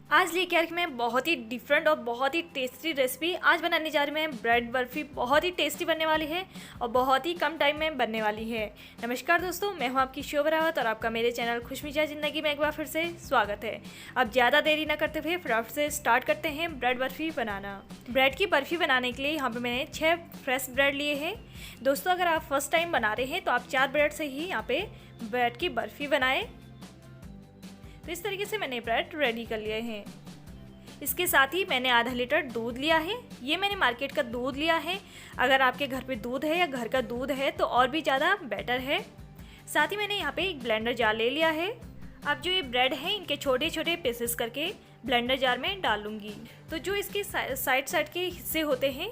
आज लेके आ रही मैं बहुत ही डिफरेंट और बहुत ही टेस्टी रेसिपी। आज बनाने जा रही मैं ब्रेड बर्फ़ी। बहुत ही टेस्टी बनने वाली है और बहुत ही कम टाइम में बनने वाली है। नमस्कार दोस्तों, मैं हूं आपकी शोभा रावत और आपका मेरे चैनल खुशमिजाज ज़िंदगी में एक बार फिर से स्वागत है। अब ज़्यादा देरी ना करते हुए फटाफट से स्टार्ट करते हैं ब्रेड बर्फ़ी बनाना। ब्रेड की बर्फ़ी बनाने के लिए यहाँ पर मैंने 6 फ्रेश ब्रेड लिए हैं। दोस्तों, अगर आप फर्स्ट टाइम बना रहे हैं तो आप 4 ब्रेड से ही यहाँ पे ब्रेड की बर्फ़ी बनाएं। तो इस तरीके से मैंने ब्रेड रेडी कर लिए हैं। इसके साथ ही मैंने आधा लीटर दूध लिया है। ये मैंने मार्केट का दूध लिया है। अगर आपके घर पे दूध है या घर का दूध है तो और भी ज़्यादा बेटर है। साथ ही मैंने यहाँ पे एक ब्लेंडर जार ले लिया है। अब जो ये ब्रेड है इनके छोटे छोटे पीसेस करके ब्लेंडर जार में डाल लूँगी। तो जो इसके साइड के हिस्से होते हैं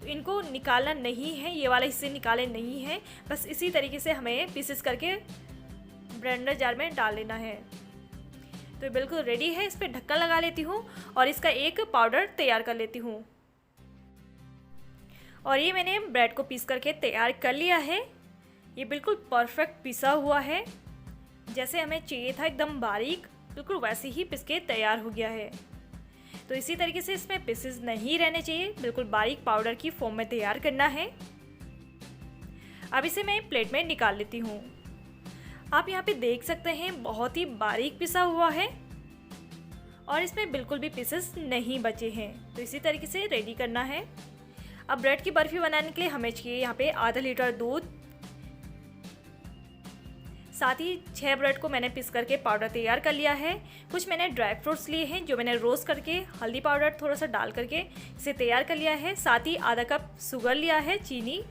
तो इनको निकालना नहीं है, ये वाले हिस्से निकाले नहीं हैं। बस इसी तरीके से हमें पीसेस करके ब्लेंडर जार में डाल लेना है। तो बिल्कुल रेडी है। इस पर ढक्कन लगा लेती हूँ और इसका एक पाउडर तैयार कर लेती हूँ। और ये मैंने ब्रेड को पीस करके तैयार कर लिया है। ये बिल्कुल परफेक्ट पिसा हुआ है, जैसे हमें चाहिए था एकदम बारीक, बिल्कुल वैसे ही पिस के तैयार हो गया है। तो इसी तरीके से इसमें पीसेस नहीं रहने चाहिए, बिल्कुल बारीक पाउडर की फॉर्म में तैयार करना है। अब इसे मैं प्लेट में निकाल लेती हूँ। आप यहाँ पे देख सकते हैं बहुत ही बारीक पिसा हुआ है और इसमें बिल्कुल भी पीसेस नहीं बचे हैं। तो इसी तरीके से रेडी करना है। अब ब्रेड की बर्फ़ी बनाने के लिए हमें चाहिए यहाँ पे आधा लीटर दूध। साथ ही 6 ब्रेड को मैंने पीस करके पाउडर तैयार कर लिया है। कुछ मैंने ड्राई फ्रूट्स लिए हैं जो मैंने रोस्ट करके हल्दी पाउडर थोड़ा सा डाल करके इसे तैयार कर लिया है। साथ ही आधा कप शुगर लिया है, चीनी।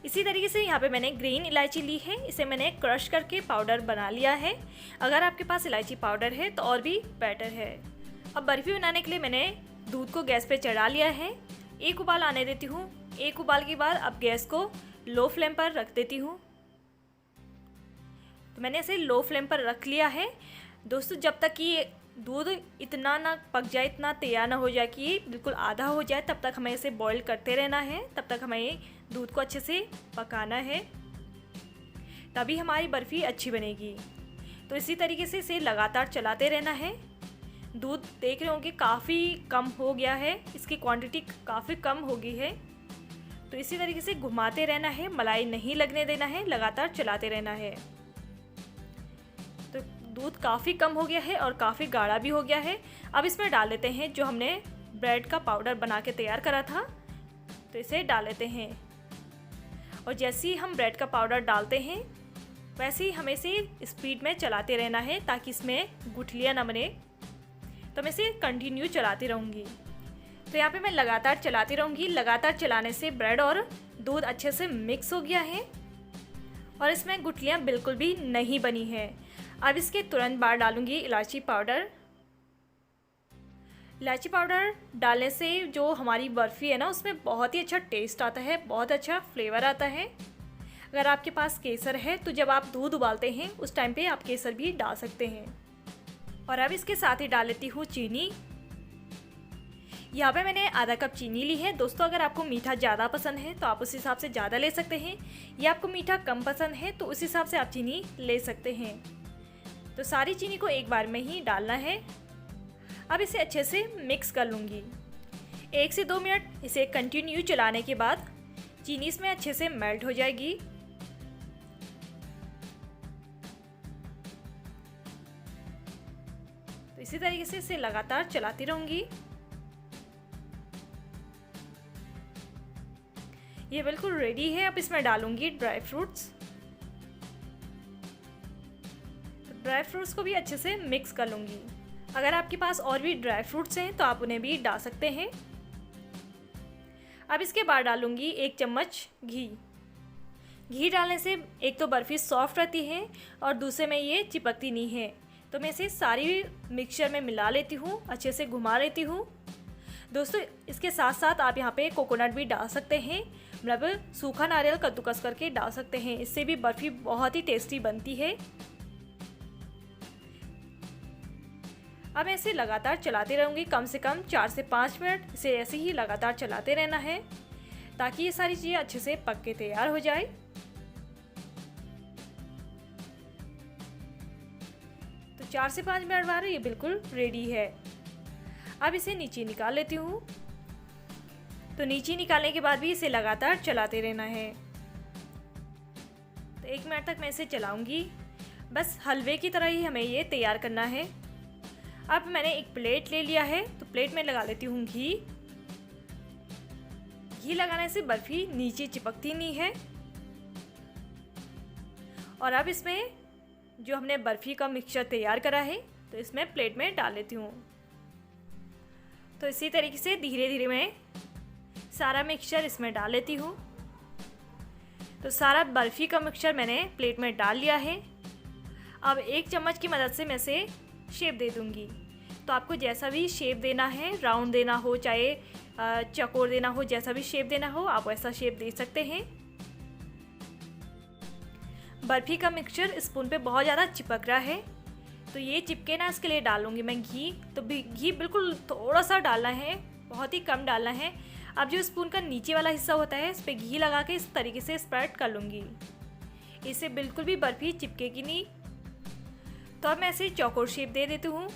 इसी तरीके से यहाँ पे मैंने ग्रीन इलायची ली है, इसे मैंने क्रश करके पाउडर बना लिया है। अगर आपके पास इलायची पाउडर है तो और भी बेटर है। अब बर्फ़ी बनाने के लिए मैंने दूध को गैस पे चढ़ा लिया है। एक उबाल आने देती हूँ। एक उबाल के बाद अब गैस को लो फ्लेम पर रख देती हूँ। तो मैंने इसे लो फ्लेम पर रख लिया है। दोस्तों, जब तक कि दूध इतना ना पक जाए, इतना तैयार ना हो जाए कि ये बिल्कुल आधा हो जाए, तब तक हमें इसे बॉईल करते रहना है। तब तक हमें दूध को अच्छे से पकाना है, तभी हमारी बर्फ़ी अच्छी बनेगी। तो इसी तरीके से इसे लगातार चलाते रहना है। दूध देख रहे होंगे काफ़ी कम हो गया है, इसकी क्वांटिटी काफ़ी कम हो गई है। तो इसी तरीके से घुमाते रहना है, मलाई नहीं लगने देना है, लगातार चलाते रहना है। तो दूध काफ़ी कम हो गया है और काफ़ी गाढ़ा भी हो गया है। अब इसमें डाल लेते हैं जो हमने ब्रेड का पाउडर बना के तैयार करा था। तो इसे डाल लेते हैं और जैसे ही हम ब्रेड का पाउडर डालते हैं वैसे ही हमें इसे स्पीड में चलाते रहना है ताकि इसमें गुठलियाँ न बने। तो मैं इसे कंटिन्यू चलाती रहूँगी। तो यहाँ पे मैं लगातार चलाती रहूँगी। लगातार चलाने से ब्रेड और दूध अच्छे से मिक्स हो गया है और इसमें गुठलियाँ बिल्कुल भी नहीं बनी है। अब इसके तुरंत बाद डालूँगी इलायची पाउडर। इलायची पाउडर डालने से जो हमारी बर्फ़ी है ना, उसमें बहुत ही अच्छा टेस्ट आता है, बहुत अच्छा फ्लेवर आता है। अगर आपके पास केसर है तो जब आप दूध उबालते हैं उस टाइम पे आप केसर भी डाल सकते हैं। और अब इसके साथ ही डाल लेती हूँ चीनी। यहाँ पे मैंने आधा कप चीनी ली है। दोस्तों, अगर आपको मीठा ज़्यादा पसंद है तो आप उस हिसाब से ज़्यादा ले सकते हैं, या आपको मीठा कम पसंद है तो उस हिसाब से आप चीनी ले सकते हैं। तो सारी चीनी को एक बार में ही डालना है। अब इसे अच्छे से मिक्स कर लूँगी। 1 से 2 मिनट इसे कंटिन्यू चलाने के बाद चीनी इसमें अच्छे से मेल्ट हो जाएगी। तो इसी तरीके से इसे लगातार चलाती रहूँगी। ये बिल्कुल रेडी है। अब इसमें डालूँगी ड्राई फ्रूट्स। ड्राई फ्रूट्स को भी अच्छे से मिक्स कर लूँगी। अगर आपके पास और भी ड्राई फ्रूट्स हैं तो आप उन्हें भी डाल सकते हैं। अब इसके बाद डालूँगी 1 चम्मच घी। घी डालने से एक तो बर्फ़ी सॉफ्ट रहती है और दूसरे में ये चिपकती नहीं है। तो मैं इसे सारी मिक्सचर में मिला लेती हूँ, अच्छे से घुमा लेती हूँ। दोस्तों, इसके साथ साथ आप यहाँ पे कोकोनट भी डाल सकते हैं, मतलब सूखा नारियल कद्दूकस करके डाल सकते हैं। इससे भी बर्फ़ी बहुत ही टेस्टी बनती है। अब ऐसे लगातार चलाते रहूँगी, कम से कम 4 से 5 मिनट इसे ऐसे ही लगातार चलाते रहना है ताकि ये सारी चीज़ें अच्छे से पक के तैयार हो जाए। तो 4 से 5 मिनट बाद ये बिल्कुल रेडी है। अब इसे नीचे निकाल लेती हूँ। तो नीचे निकालने के बाद भी इसे लगातार चलाते रहना है। तो 1 मिनट तक मैं इसे चलाऊंगी। बस हलवे की तरह ही हमें ये तैयार करना है। अब मैंने एक प्लेट ले लिया है, तो प्लेट में लगा लेती हूँ घी। घी लगाने से बर्फ़ी नीचे चिपकती नहीं है। और अब इसमें जो हमने बर्फ़ी का मिक्सचर तैयार करा है, तो इसमें प्लेट में डाल लेती हूँ। तो इसी तरीके से धीरे धीरे मैं सारा मिक्सचर इसमें डाल लेती हूँ। तो सारा बर्फ़ी का मिक्सचर मैंने प्लेट में डाल लिया है। अब 1 चम्मच की मदद से मैं इसे शेप दे दूँगी। तो आपको जैसा भी शेप देना है, राउंड देना हो चाहे चौकोर देना हो, जैसा भी शेप देना हो आप वैसा शेप दे सकते हैं। बर्फ़ी का मिक्सचर स्पून पे बहुत ज़्यादा चिपक रहा है, तो ये चिपके ना इसके लिए डालूंगी मैं घी। तो घी बिल्कुल थोड़ा सा डालना है, बहुत ही कम डालना है। अब जो स्पून का नीचे वाला हिस्सा होता है इस पर घी लगा के इस तरीके से स्प्रेड कर लूँगी। इससे बिल्कुल भी बर्फ़ी चिपकेगी नहीं। तो अब मैं इसे चौकोर शेप दे देती हूँ।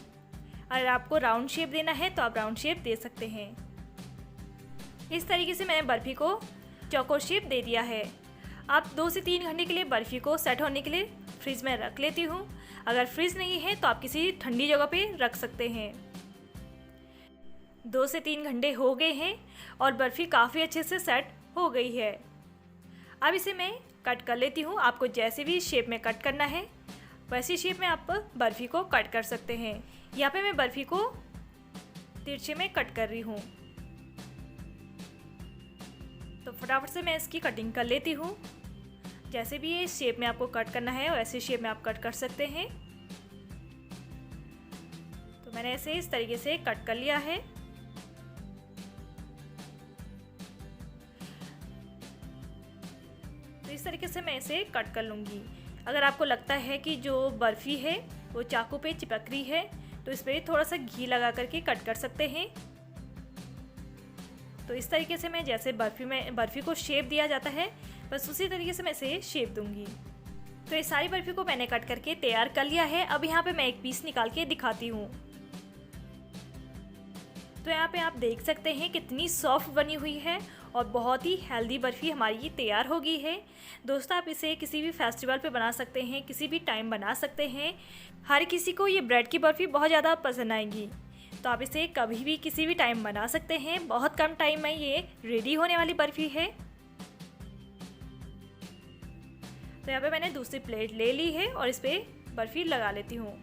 अगर आपको राउंड शेप देना है तो आप राउंड शेप दे सकते हैं। इस तरीके से मैंने बर्फ़ी को चौकोर शेप दे दिया है। अब 2 से 3 घंटे के लिए बर्फ़ी को सेट होने के लिए फ्रिज में रख लेती हूँ। अगर फ्रिज नहीं है तो आप किसी ठंडी जगह पे रख सकते हैं। 2 से 3 घंटे हो गए हैं और बर्फ़ी काफ़ी अच्छे से सेट हो गई है। अब इसे मैं कट कर लेती हूँ। आपको जैसे भी शेप में कट करना है वैसी शेप में आप बर्फ़ी को कट कर सकते हैं। यहाँ पे मैं बर्फ़ी को तिरछे में कट कर रही हूँ। तो फटाफट से मैं इसकी कटिंग कर लेती हूँ। जैसे भी ये शेप में आपको कट करना है वैसे शेप में आप कट कर सकते हैं। तो मैंने इसे इस तरीके से कट कर लिया है। तो इस तरीके से मैं इसे कट कर लूँगी। अगर आपको लगता है कि जो बर्फ़ी है वो चाकू पे चिपक रही है तो इस पर थोड़ा सा घी लगा करके कट कर सकते हैं। तो इस तरीके से मैं जैसे बर्फ़ी को शेप दिया जाता है बस उसी तरीके से मैं इसे शेप दूंगी। तो ये सारी बर्फ़ी को मैंने कट करके तैयार कर लिया है। अब यहाँ पे मैं एक पीस निकाल के दिखाती हूँ। तो यहाँ पे आप देख सकते हैं कितनी सॉफ्ट बनी हुई है और बहुत ही हेल्दी बर्फ़ी हमारी ये तैयार हो गई है। दोस्तों आप इसे किसी भी फेस्टिवल पे बना सकते हैं, किसी भी टाइम बना सकते हैं। हर किसी को ये ब्रेड की बर्फ़ी बहुत ज़्यादा पसंद आएगी। तो आप इसे कभी भी किसी भी टाइम बना सकते हैं। बहुत कम टाइम में ये रेडी होने वाली बर्फ़ी है। तो यहाँ पे मैंने दूसरी प्लेट ले ली है और इस पर बर्फ़ी लगा लेती हूँ।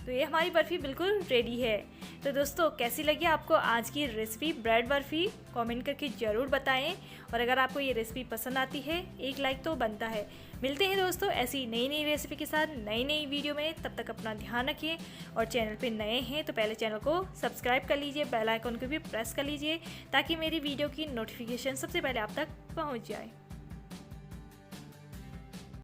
तो ये हमारी बर्फ़ी बिल्कुल रेडी है। तो दोस्तों कैसी लगी आपको आज की रेसिपी ब्रेड बर्फ़ी, कमेंट करके ज़रूर बताएं। और अगर आपको ये रेसिपी पसंद आती है एक लाइक तो बनता है। मिलते हैं दोस्तों ऐसी नई रेसिपी के साथ नई वीडियो में। तब तक अपना ध्यान रखिए और चैनल पे नए हैं तो पहले चैनल को सब्सक्राइब कर लीजिए, बेल आइकन को भी प्रेस कर लीजिए ताकि मेरी वीडियो की नोटिफिकेशन सबसे पहले आप तक पहुँच जाए।